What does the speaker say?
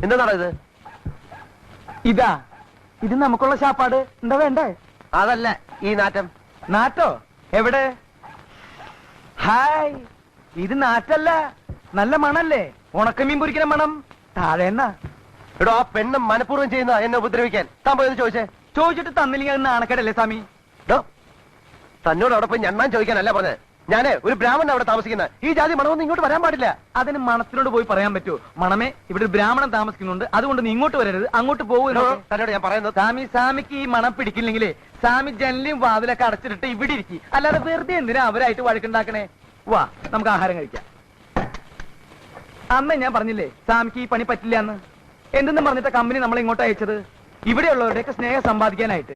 എന്താണ് ഇത്? ഇതാ, ഇത് നമുക്കുള്ള ശാപ്പാട്. എന്താ വേണ്ടേ? അതല്ല ഈ നാറ്റം. നാറ്റോ? എവിടെ? ഹായ്, ഇത് നാറ്റല്ല, നല്ല മണല്ലേ, ഉണക്കമീൻ പൊരിക്കുന്ന മണം. താഴെ എന്നാ എടോ, ആ പെണ്ണ് മനഃപൂർവ്വം ചെയ്യുന്ന എന്നെ ഉപദ്രവിക്കാൻ. താൻ പോയെന്ന് ചോദിച്ചേ. ചോദിച്ചിട്ട് തന്നില്ലെങ്കിൽ അത് നാണക്കേടല്ലേ സ്വാമി? തന്നോട് അവിടെ പോയി ഞണ്ണാൻ ചോദിക്കാനല്ല പറഞ്ഞത്. ഞാന് ഒരു ബ്രാഹ്മണൻ അവിടെ താമസിക്കുന്ന. ഈ ജാതി മണമൊന്നും ഇങ്ങോട്ട് വരാൻ പാടില്ല. അതിന് മണത്തിനോട് പോയി പറയാൻ പറ്റുമോ? മണമേ, ഇവിടെ ഒരു ബ്രാഹ്മണൻ താമസിക്കുന്നുണ്ട്, അതുകൊണ്ട് നീ ഇങ്ങോട്ട് വരരുത്, അങ്ങോട്ട് പോകുന്നു. തന്നോട് ഞാൻ പറയുന്നത്, സാമിക്ക് ഈ മണം പിടിക്കില്ലെങ്കിലേ സാമി ജനലും വാതിലൊക്കെ അടച്ചിട്ട് ഇവിടെ ഇരിക്കും. അല്ലാതെ വെറുതെ എന്തിനാ അവരായിട്ട് വഴക്കുണ്ടാക്കണേ? വാ, നമുക്ക് ആഹാരം കഴിക്കാം. അന്ന് ഞാൻ പറഞ്ഞില്ലേ സാമിക്ക് ഈ പണി പറ്റില്ല എന്ന്. എന്തെന്നും പറഞ്ഞിട്ട് കമ്പനി നമ്മളെ ഇങ്ങോട്ട് അയച്ചത്? ഇവിടെയുള്ളവരുടെയൊക്കെ സ്നേഹം സമ്പാദിക്കാനായിട്ട്.